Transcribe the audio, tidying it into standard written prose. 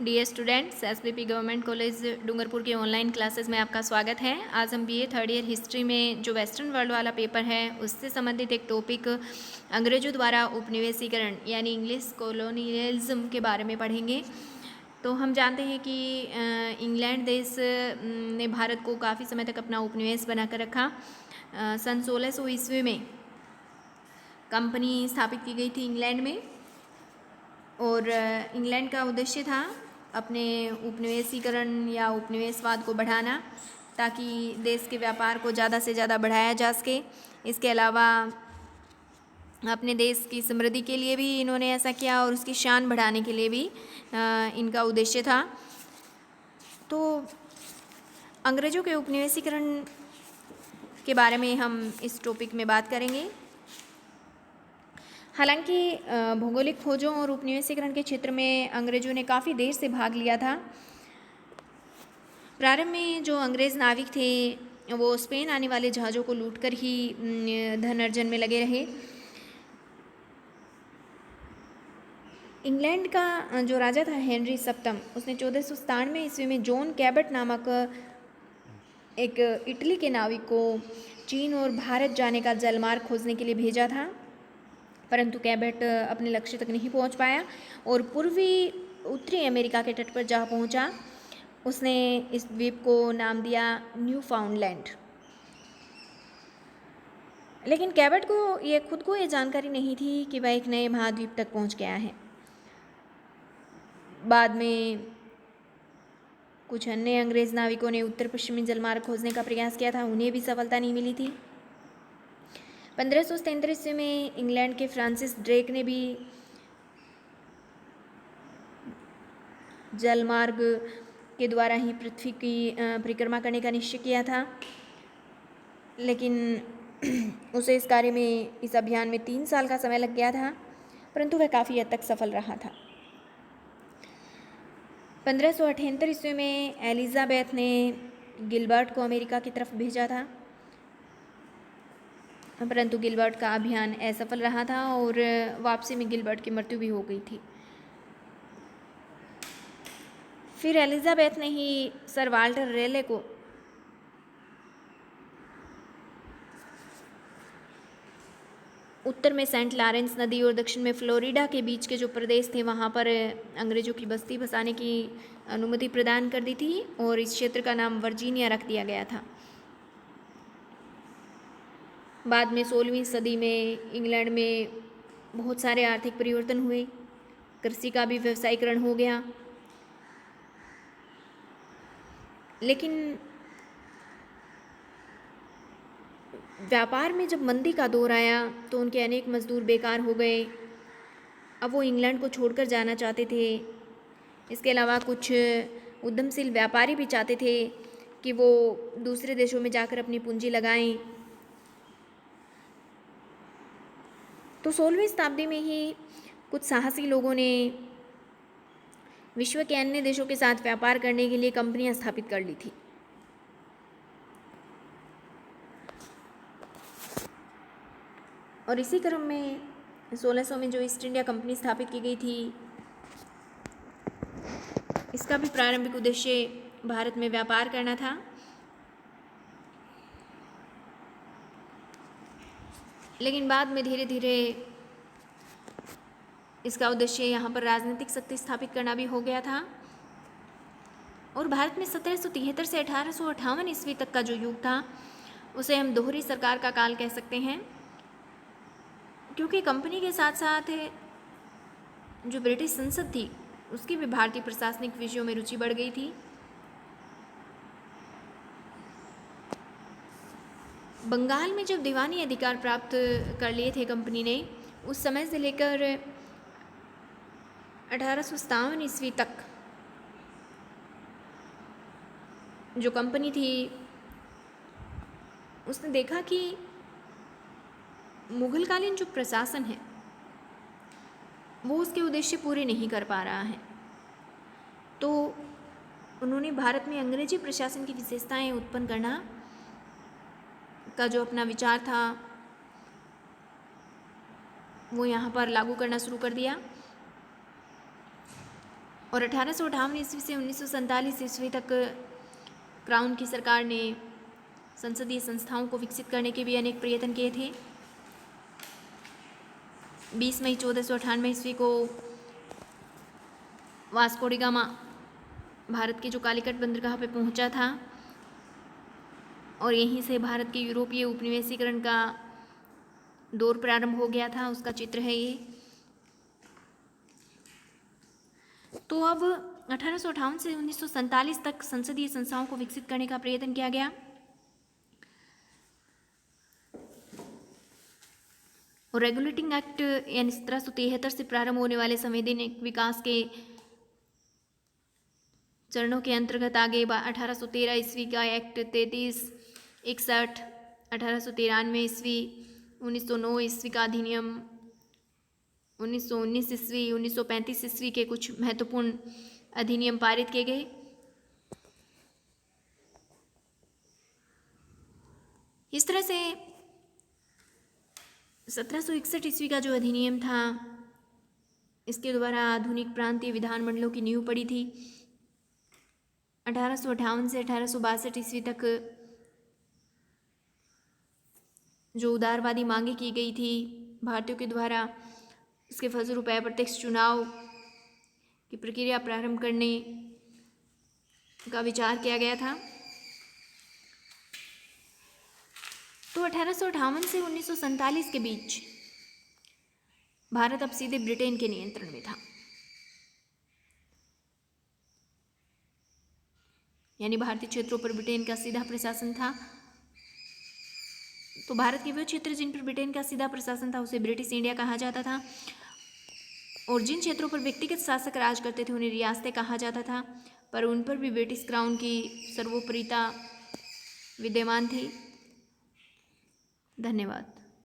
Dear students, SBP government college Dungarpur के online classes में आपका स्वागत है। आज हम बीए थर्ड ईयर हिस्ट्री में जो वेस्टर्न वर्ल्ड वाला पेपर है उससे संबंधित एक टॉपिक अंग्रेजों द्वारा उपनिवेशीकरण यानी इंग्लिश कॉलोनियलिज्म के बारे में पढ़ेंगे। तो हम जानते हैं कि इंग्लैंड देश ने भारत को काफ़ी समय तक अपना उपनिवेश बनाकर रखा। सन 1600 ईस्वी में कंपनी स्थापित की गई थी इंग्लैंड में और इंग्लैंड का उद्देश्य था अपने उपनिवेशीकरण या उपनिवेशवाद को बढ़ाना ताकि देश के व्यापार को ज़्यादा से ज़्यादा बढ़ाया जा सके। इसके अलावा अपने देश की समृद्धि के लिए भी इन्होंने ऐसा किया और उसकी शान बढ़ाने के लिए भी इनका उद्देश्य था। तो अंग्रेज़ों के उपनिवेशीकरण के बारे में हम इस टॉपिक में बात करेंगे। हालांकि भौगोलिक खोजों और उपनिवेशीकरण के क्षेत्र में अंग्रेज़ों ने काफ़ी देर से भाग लिया था। प्रारंभ में जो अंग्रेज़ नाविक थे वो स्पेन आने वाले जहाज़ों को लूटकर ही धन अर्जन में लगे रहे। इंग्लैंड का जो राजा था हेनरी सप्तम, उसने 1497 ईस्वी में जॉन कैबट नामक एक इटली के नाविक को चीन और भारत जाने का जलमार्ग खोजने के लिए भेजा था, परंतु कैबट अपने लक्ष्य तक नहीं पहुंच पाया और उत्तरी अमेरिका के तट पर जा पहुंचा। उसने इस द्वीप को नाम दिया न्यू फाउंडलैंड। लेकिन कैबट को खुद को ये जानकारी नहीं थी कि वह एक नए महाद्वीप तक पहुंच गया है। बाद में कुछ अन्य अंग्रेज नाविकों ने उत्तर पश्चिमी जलमार्ग खोजने का प्रयास किया था, उन्हें भी सफलता नहीं मिली थी। 1533 में इंग्लैंड के फ्रांसिस ड्रेक ने भी जलमार्ग के द्वारा ही पृथ्वी की परिक्रमा करने का निश्चय किया था, लेकिन उसे इस कार्य में इस अभियान में 3 साल का समय लग गया था, परंतु वह काफ़ी हद तक सफल रहा था। 1578 ईस्वी में एलिजाबेथ ने गिलबर्ट को अमेरिका की तरफ भेजा था, परंतु गिलबर्ट का अभियान असफल रहा था और वापसी में गिलबर्ट की मृत्यु भी हो गई थी। फिर एलिजाबेथ ने ही सर वाल्टर रेले को उत्तर में सेंट लॉरेंस नदी और दक्षिण में फ्लोरिडा के बीच के जो प्रदेश थे वहाँ पर अंग्रेज़ों की बस्ती बसाने की अनुमति प्रदान कर दी थी और इस क्षेत्र का नाम वर्जीनिया रख दिया गया था। बाद में 16वीं सदी में इंग्लैंड में बहुत सारे आर्थिक परिवर्तन हुए, कृषि का भी व्यवसायीकरण हो गया, लेकिन व्यापार में जब मंदी का दौर आया तो उनके अनेक मजदूर बेकार हो गए। अब वो इंग्लैंड को छोड़कर जाना चाहते थे। इसके अलावा कुछ उद्यमशील व्यापारी भी चाहते थे कि वो दूसरे देशों में जाकर अपनी पूंजी लगाएं। तो 16वीं शताब्दी में ही कुछ साहसी लोगों ने विश्व के अन्य देशों के साथ व्यापार करने के लिए कंपनियां स्थापित कर ली थी। और इसी क्रम में 1600 में जो ईस्ट इंडिया कंपनी स्थापित की गई थी, इसका भी प्रारंभिक उद्देश्य भारत में व्यापार करना था। लेकिन बाद में धीरे धीरे इसका उद्देश्य यहाँ पर राजनीतिक शक्ति स्थापित करना भी हो गया था और भारत में 1773 से 1858 ईस्वी तक का जो युग था उसे हम दोहरी सरकार का काल कह सकते हैं, क्योंकि कंपनी के साथ साथ जो ब्रिटिश संसद थी उसकी भी भारतीय प्रशासनिक विषयों में रुचि बढ़ गई थी। बंगाल में जब दीवानी अधिकार प्राप्त कर लिए थे कंपनी ने, उस समय से लेकर 1857 ईस्वी तक जो कंपनी थी उसने देखा कि मुगलकालीन जो प्रशासन है वो उसके उद्देश्य पूरे नहीं कर पा रहा है। तो उन्होंने भारत में अंग्रेजी प्रशासन की विशेषताएं उत्पन्न करना का जो अपना विचार था वो यहाँ पर लागू करना शुरू कर दिया। और 1858 ईस्वी से 1947 ईस्वी तक क्राउन की सरकार ने संसदीय संस्थाओं को विकसित करने के भी अनेक प्रयत्न किए थे। 20 मई 1498 ईस्वी को वास्को डी गामा भारत के जो कालीकट बंदरगाह पे पहुंचा था और यहीं से भारत के यूरोपीय उपनिवेशीकरण का दौर प्रारंभ हो गया था, उसका चित्र है ये। तो अब 1858 से 1947 तक संसदीय संस्थाओं को विकसित करने का प्रयत्न किया गया और रेगुलेटिंग एक्ट यानी 1773 से प्रारंभ होने वाले संवैधानिक विकास के चरणों के अंतर्गत आगे 1813 ईस्वी का एक्ट 3361, 1893 ईस्वी, 1909 ईस्वी का अधिनियम, 1919 ईस्वी, 1935 ईस्वी के कुछ महत्वपूर्ण अधिनियम पारित किए गए। इस तरह से 1761 ईस्वी का जो अधिनियम था, इसके द्वारा आधुनिक प्रांतीय विधानमंडलों की नींव पड़ी थी। 1858 से 1862 ईस्वी तक जो उदारवादी मांगे की गई थी भारतीयों के द्वारा, इसके फलस्वरूप अप्रत्यक्ष चुनाव की प्रक्रिया प्रारंभ करने का विचार किया गया था। तो 1858 से 1947 के बीच भारत अब सीधे ब्रिटेन के नियंत्रण में था, यानी भारतीय क्षेत्रों पर ब्रिटेन का सीधा प्रशासन था। तो भारत के वे क्षेत्र जिन पर ब्रिटेन का सीधा प्रशासन था उसे ब्रिटिश इंडिया कहा जाता था, और जिन क्षेत्रों पर व्यक्तिगत शासक राज करते थे उन्हें रियासतें कहा जाता था, पर उन पर भी ब्रिटिश क्राउन की सर्वोपरिता विद्यमान थी। धन्यवाद।